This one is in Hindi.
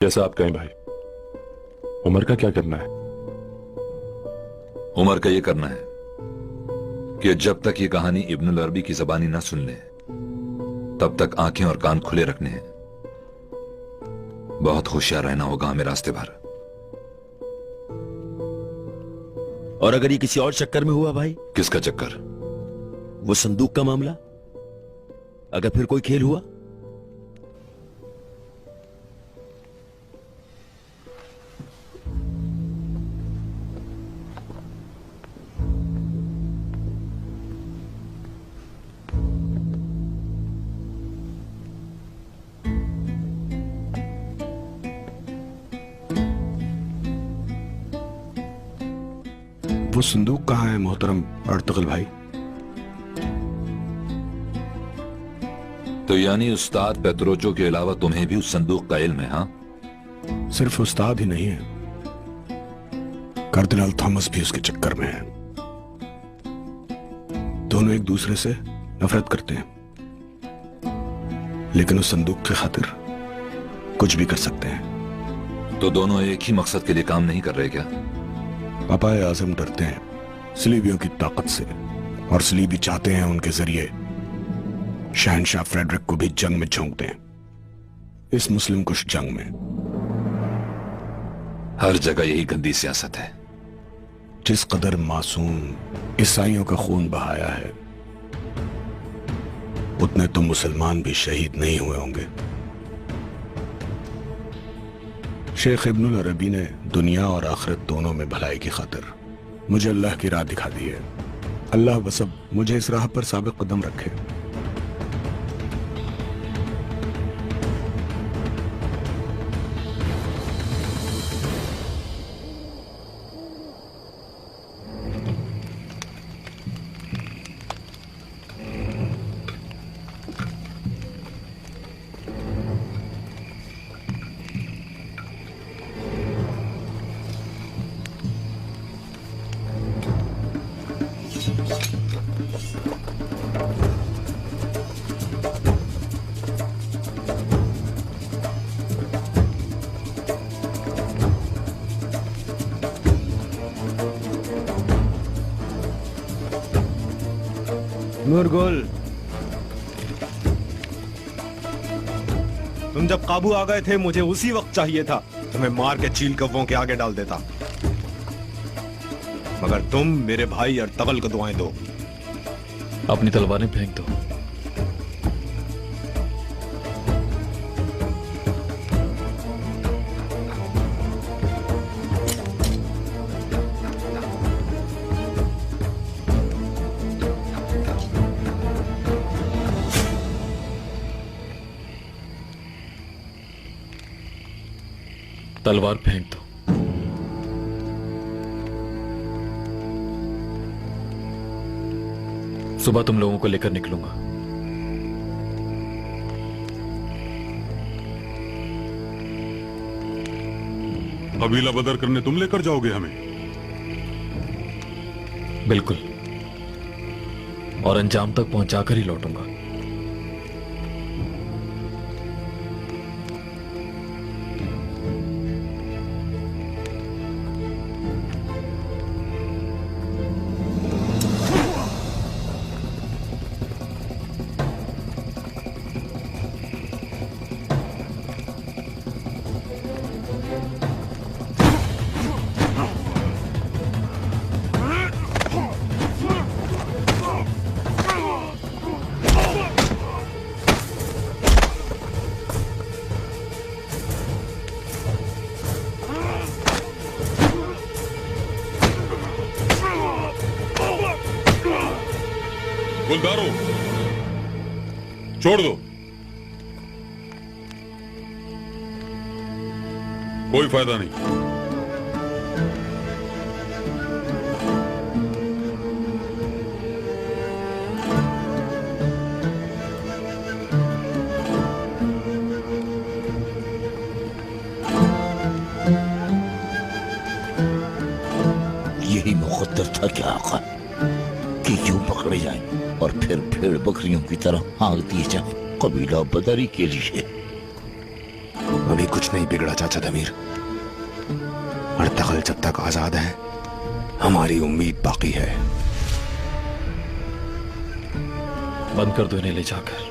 जैसा आप कहें भाई। उमर का क्या करना है? उमर का ये करना है कि जब तक ये कहानी इब्नुल अरबी की जबानी ना सुन ले तब तक आंखें और कान खुले रखने हैं। बहुत होशियार रहना होगा हमें रास्ते भर। और अगर ये किसी और चक्कर में हुआ भाई? किसका चक्कर? वो संदूक का मामला, अगर फिर कोई खेल हुआ? वो संदूक कहाँ है मोहतरम अर्तुगरुल भाई? तो यानी उस्ताद पेत्रोचो के अलावा तुम्हें भी उस संदूक का इल्म है? हाँ, सिर्फ उस्ताद ही नहीं है, कर्दिनाल थॉमस भी उसके चक्कर में है। दोनों एक दूसरे से नफरत करते हैं, लेकिन उस संदूक की खातिर कुछ भी कर सकते हैं। तो दोनों एक ही मकसद के लिए काम नहीं कर रहे क्या? पापाए आजम डरते हैं सलीबियों की ताकत से, और सलीबी चाहते हैं उनके जरिए शहनशाह फ्रेडरिक को भी जंग में झोंक दें, इस मुस्लिम कुश जंग में। हर जगह यही गंदी सियासत है। जिस कदर मासूम ईसाइयों का खून बहाया है, उतने तो मुसलमान भी शहीद नहीं हुए होंगे। शेख इब्नुल अरबी ने दुनिया और आखिरत दोनों में भलाई की खातिर मुझे अल्लाह की राह दिखा दी है। अल्लाह वसब मुझे इस राह पर साबित कदम रखे। नूरगुल, तुम जब काबू आ गए थे मुझे उसी वक्त चाहिए था। तुम्हें मार के चील कौवों के आगे डाल देता, मगर तुम मेरे भाई अर्तुगरुल को दुआएं दो। अपनी तलवारें फेंक दो। तलवार फेंक दो। सुबह तुम लोगों को लेकर निकलूंगा। कबीला बदर करने तुम लेकर जाओगे हमें? बिल्कुल, और अंजाम तक पहुंचाकर ही लौटूंगा। गुलदारो, छोड़ दो, कोई फायदा नहीं। यही मुकद्दर था क्या आका कि यूं पकड़े जाएं और फिर भेड़ बकरियों की तरह हाँक दिए जाएं कबीला बदरी के लिए। अभी कुछ नहीं बिगड़ा चाचा धमीर। अर्तगल जब तक आजाद है, हमारी उम्मीद बाकी है। बंद कर दो इन्हें ले जाकर।